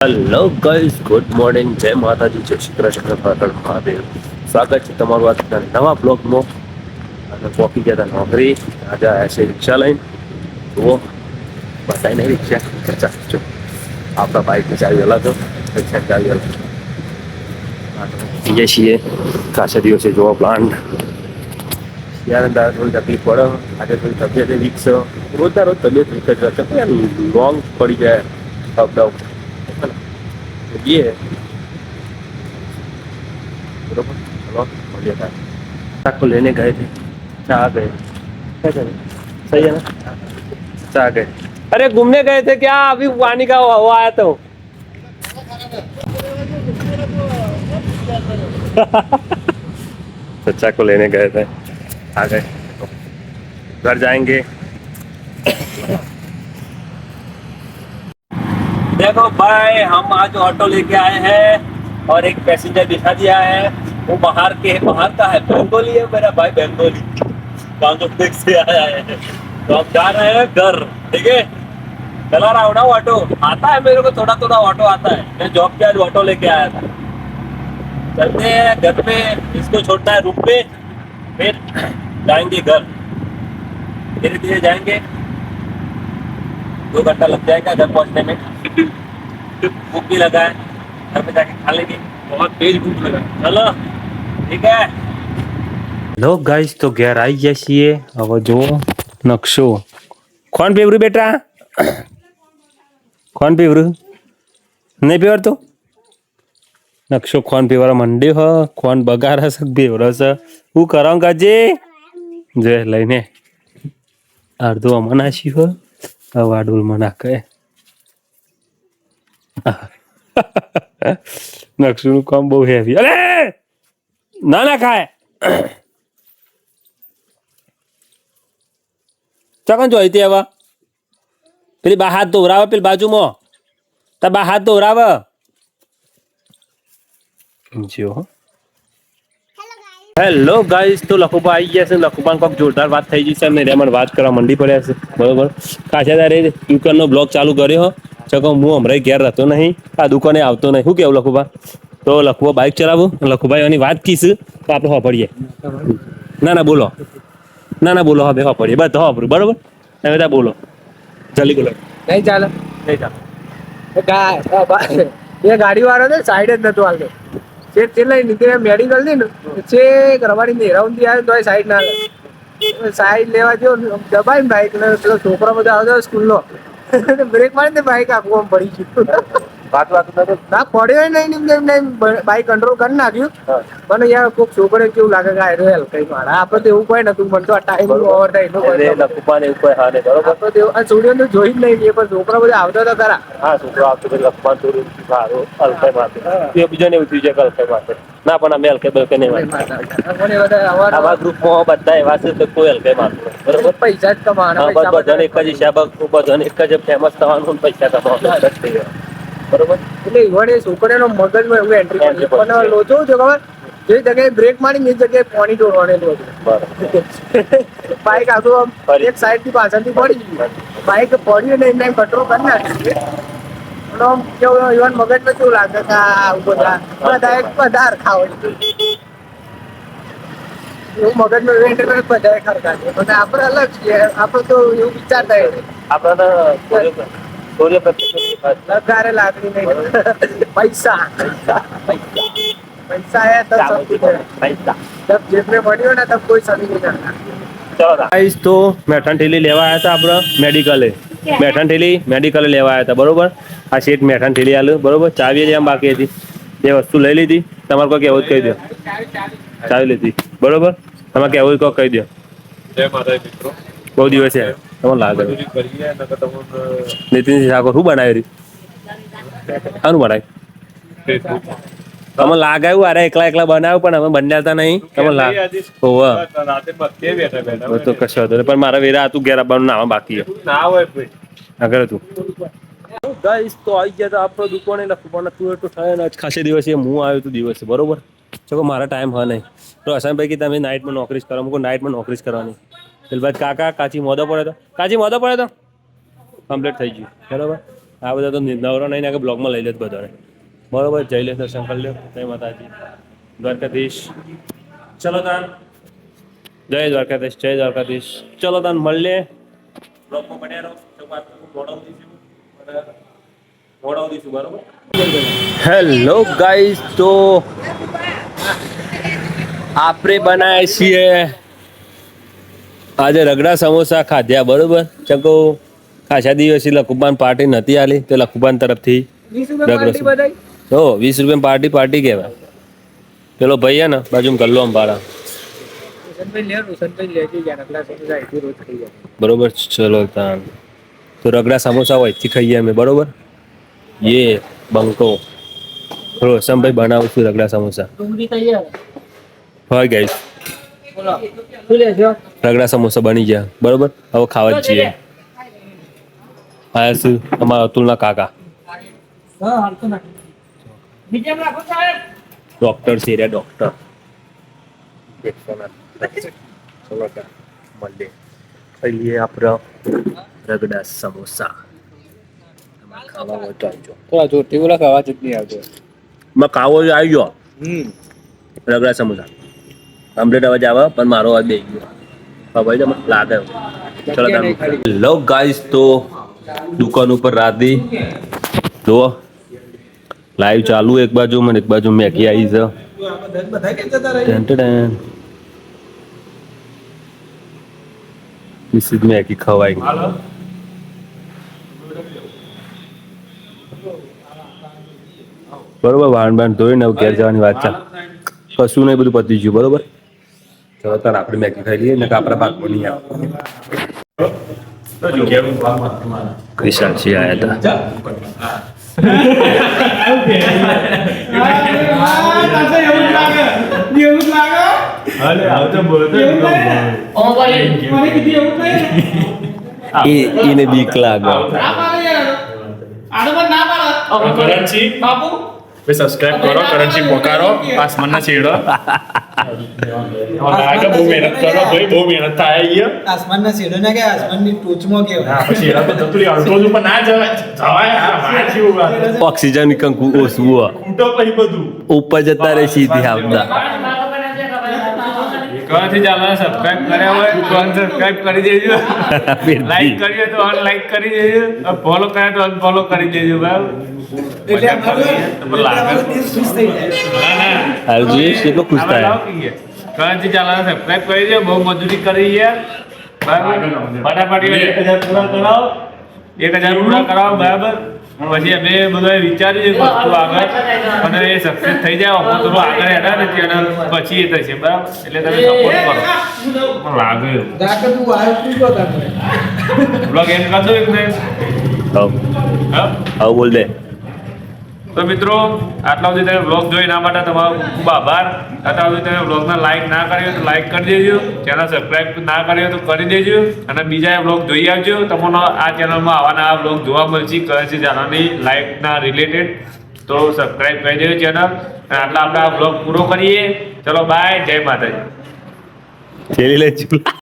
Hello guys, good morning, જય માતાજી, જય શ્રી કૃષ્ણ, હર મહાદેવ. સ્વાગત છે તમારું આજના નવા બ્લોગમાં. અને પહોંચી ગયા હતા નોકરી. આજે આવ્યા છે રિક્ષા લઈને. જુઓ, બતાવી નહીં રિક્ષા. જો આપણા બાઇકની ચાવી અલગ, રિક્ષાની ચાવી અલગ. જઈએ છીએ ખાસા દિવસે જોવા પ્લાન્ટ. ત્યારે તારે થોડી તકલીફ પડે. આજે થોડી તબિયત વીક છે. રોજના રોજ તબિયત વીક જ રહે છે. લોંગ પડી જાય અપડાઉન. ये बरोबर चलो बढ़िया था। चाक को लेने गए थे, चाह आ गए। क्या करें, सही है ना? चाह गए। अरे घूमने गए थे क्या? अभी पानी का वो आया तो चाचा को लेने गए थे, आ गए। घर जाएंगे। देखो भाई, हम आज ऑटो लेके आए हैं और एक पैसेंजर बिठा दिया है। वो बाहर का है, बंगाली है मेरा भाई, बंगाली बांग्लादेश से आया है। तो हम जा रहे हैं घर। ठीक है, चला रहा हूँ ना ऑटो। आता है मेरे को थोड़ा थोड़ा ऑटो आता है। मैं जॉब पे आज ऑटो लेके आया था। चलते हैं घर पे, इसको छोड़ना है रूम पे, फिर जाएंगे घर। धीरे धीरे जाएंगे, 2 घंटा लग जाएगा घर पहुंचने में। भूख भी लगा है, घर पे जाके खा लेंगे। बहुत तेज भूख लगा। चलो ठीक है। હેલો ગાઈસ, તો ઘેર આવી ગયા છીએ. હવે જો નકશો કોણ પીવરું બેટા? કોણ પીવરું? નહીં પીવરતું? નકશો કોણ પીવરા મંડ્યો હ? કોણ બગાર હશે પીવરસ? હું કરો કાજી? જે લઈને અડધું અમને નાખ્યું હો. હવે આડુલમાં નાખે. નકશુનું કામ બહુ હેવી. અરે ના ના ખાય. ચકન જોઈ તે હવે પેલી બા હાથ ધોવરાવે, પેલી બાજુમાં તા બા હાથ ધોવરાવે. જો હેલો ગાઈસ, તો લખુબા આવી ગયા છે. લખુબા કોઈક જોરદાર વાત થઈ ગઈ છે. એમને રેમન વાત કરવા મંડી પડ્યા છે. બરોબર, કાચા તારે દુકાનનો બ્લોગ ચાલુ કર્યો. ચકો હું હમણાં ઘેર રહેતો નહીં, આ દુકાને આવતો નહીં. શું કેવું લખુબા? તો લખુબા બાઇક ચલાવું. લખુભાઈ એની વાત કીશ તો આપણે હોપડીએ. ના ના બોલો, ના ના બોલો, હવે હોપડીએ બધા હોપડું. બરોબર, તમે ત્યાં બોલો, જલ્દી બોલો. નહીં ચાલે, નહીં ચાલો. એ ગાડી વાળો ને સાઈડ જ નતો હાલતો. છેલ્લે નીકળે મેડિકલ થી ને છેક રવાડી ને હેરાઉન્ડ આવે તો સાઈડ ના લે. સાઈડ લેવા જો દબાઈ બાઈક ને પેલો છોકરો બધા આવતો સ્કૂલ નો બ્રેક મારી ને બાઈક આખું આમ પડી ગયું. ના પડ્યો નહીં, બાઈક કંટ્રોલ કરી નાખ્યું. પણ યાર કોઈક છોકરે કેવું લાગે કે આયરો કઈ મારા આપડે તો એવું કોઈ નતું. મને તો આ ટાઈમ ઓવર થાય છોડીઓ તો જોઈ જ નહીં. પણ છોકરા બધા આવતા હતા ખરા. હા, છોકરો આવતો બીજાને એવું થયું છે કે અલ્ફાઈ માટે ના, પણ અમે હલકે બલકે નહીં આવા ગ્રુપમાં બધા એવા છે તો કોઈ હલકે મારતું. બરોબર, પૈસા જ કમાવાના, બધાને એક જ હિસાબ, બધાને એક જ ફેમસ થવાનું, પૈસા કમાવાનું. બરોબર, એટલે ઈવન એ છોકરીનો મગજમાં એવું એન્ટ્રી કરી. પણ લોચો છે ખબર, જે જગ્યાએ બ્રેક મારી એ જગ્યાએ પાણી ઢોળવાનું હતું. બાઈક આખું આમ એક સાઈડ થી પાછળથી પડી ગયું. બાઈક પડ્યું ને એમને કંટ્રોલ કરી નાખ્યું. કેવું ઈવન મગજમાં કેવું લાગે કે આ બધા ખાવડી એવું મગજમાં એવું એન્ટ્રી કરે બધા ખરખા છે. અને આપણે અલગ છીએ, આપણે તો એવું વિચારતા આપડે લગારે લાગણી નહીં. પૈસા પૈસા હે તબ सब कुछ है. जब जेब में पड़ी हो ना तब कोई सभी नहीं करता. ચલો ગાઈસ, તો મેઠાણ ઠેલી લેવા આવ્યા હતા આપણે મેડિકલે. મેઠાણ ઠેલી મેડિકલે લેવા આવ્યા હતા. બરોબર, આ શેઠ મેઠાણ ઠેલી આલું. બરોબર, ચાવી જ એમ બાકી હતી. એ વસ્તુ લઈ લીધી. તમારે કોઈ કહેવું કહી દો. ચાવી લીધી. બરોબર, તમારે કહેવું કોઈ કહી દો. જય માતા મિત્રો, બહુ દિવસ છે તમને લાગે. નીતિન ઠાકોર શું બનાવ્યું? શાનું બનાવ્યું? તમે લાગાયું અરે એકલા એકલા બનાવ્યું, પણ અમે બનાવતા નહીં. તમે તો કશો હતો પણ મારા વેરા હતું ઘેર આવવાનું નાવા બાકી ના હોય આગળ હતું. ગાઈસ, તો આવી ગયા હતા આપણો દુકાને. લખવાનું હતું એટલું થાય ને આજ ખાસે દિવસે હું આવ્યો હતો દિવસે. બરોબર, ચલો મારા ટાઈમ હા નહીં. તો હસનભાઈ કે તમે નાઇટમાં નોકરી કરો. મૂકો નાઇટમાં નોકરી કરવાની. પેલ ભાઈ કાકા કાચી મોદો પડે તો, કાચી મોદો પડે તો કમ્પ્લીટ થઈ ગયું. બરોબર, આ બધા તો નવરો નહીં ને કે બ્લોગમાં લઈ લે બધાને બરોબર. જય લે દર્શન કરી લ્યો. જય માતાજી, દ્વારકાધીશ. ચલો તાન, જય દ્વારકાધીશ, જય દ્વારકાધીશ. ચલો તાન મળીએ બ્લોગમાં બન્યા રહો. મોડાવદીશું બરોબર. હેલો ગાઈસ, તો આપણે બનાવીએ છીએ આજે રગડા સમોસા ખાધ્યા બરોબર. ચકો ખાસા દિવસથી લખુબાન પાર્ટી નથી આલી તો લખુબાન તરફથી 20 રૂપિયા પાર્ટી બધાય. 20 રૂપિયા પાર્ટી કહેવાય. પેલો ભાઈ હે ને બાજુ ગલ્લો અંબાળા રોશનભાઈ લેજો યાર, રગડા સમોસા અહીંથી રોજ ખાઈ જાય. બરોબર. ચલો તાન તો રગડા સમોસા હોય થી ખાઈએ અમે બરોબર. યે બંકો રોશનભાઈ બનાવું છું રગડા સમોસા. ડુંગળી તૈયાર. હોય ગાઈસ, બોલો શું લેજો? રગડા સમોસા બની ગયા બરોબર. હવે ખાવા જ છીએ. આયા શું અમારા અતુલના કાકા હા હાલતો ના બીજા રાખો સાહેબ. ડોક્ટર છે રે ડોક્ટર. ચલો તાન મળીએ. ખાઈ લઈએ આપણે રગડા સમોસા. ખાવા હોય તો આવજો. થોડા જોરથી બોલા કે અવાજ જ નહીં આવતો. માં કાવો આવી ગયો રગડા સમોસા કમ્પ્લીટ અવાજ આવે પણ મારો અવાજ બે ગયો. ભાઈ તમને લાગે. ચલો હેલો ગાઈસ, તો દુકાન ઉપર રાધી જુઓ લાઈવ ચાલુ એક બાજુ મને એક બાજુ મેગી આવી છે. મેગી ખવાઈ બરોબર. વાહન બાન ધોઈને ઘેર જવાની વાત ચાલ. કશું નહીં, બધું પતી ગયું બરોબર. ચલો તાર આપણે મેગી ખાઈ લઈએ ને આપણા પાકમાં નહીં આવે. વિશાલજી આયા હતા. એને બીક લાગે. કરન્સી બાપુ સબસ્ક્રાઇબ કરો, કરન્સી પોકારો, આસમાનના છેડો. લાગે બહુ મહેનત કરો ભાઈ, બહુ મહેનત થાય અહીંયા. આસમાનના છેડો ના કે આસમાનની ટોચમાં કેવાય. હા પછી એના તો જતું અડધો ઉપર ના જવાય હા વાંચ્યું વાત. ઓક્સિજન કંકુ ઓછું કૂટો પછી બધું ઉપર જતા રહે સીધી આવતા. કોણથી ચાલો સબસ્ક્રાઇબ કર્યા હોય કોણ સબસ્ક્રાઇબ કરી દેજો, લાઈક કર્યો તો અનલાઈક કરી દેજો, ફોલો કર્યા તો અનફોલો કરી દેજો બરાબર. એટલે અમારું દિલ ખુશ થઈ જાય. હાલ જોઈએ કેટલો ખુશ થાય. કરન્સી ચાલો સબસ્ક્રાઇબ કરી દો. બહુ મજૂરી કરી યાર બરાબર. ફટાફટ 1000 પૂરા કરાવો, 1000 પૂરા કરાવો બરાબર. પછી અમે બધા વિચારીએ વસ્તુ આગળ અને એ સક્સેસ થઈ જાય અમે થોડું આગળ હેડા ને ચેનલ પછી એ થશે બરાબર. એટલે તમે સપોર્ટ કરો. મને લાગે એવું દાખલ તું વાયર તું બતા મને. બ્લોગ એન્ડ કરજો એક ને. આવું બોલ દે. તો મિત્રો આટલા સુધી તમે બ્લોગ જોઈ ના માટે તમારો ખૂબ આભાર. આટલા સુધી તમે બ્લોગને લાઈક ના કર્યો તો લાઈક કરી દેજો, ચેનલ સબસ્ક્રાઈબ ના કર્યો તો કરી દેજો અને બીજા બ્લોગ જોઈ આવજો. તમને આ ચેનલમાં આવાના આ બ્લોગ જોવા મળશે કરન્સી જાણવાની લાઈફના રિલેટેડ. તો સબસ્ક્રાઈબ કરી દેજો ચેનલ. અને આટલા આપણે આ બ્લોગ પૂરો કરીએ. ચલો બાય, જય માતાજી. ચેલી લે ચૂલા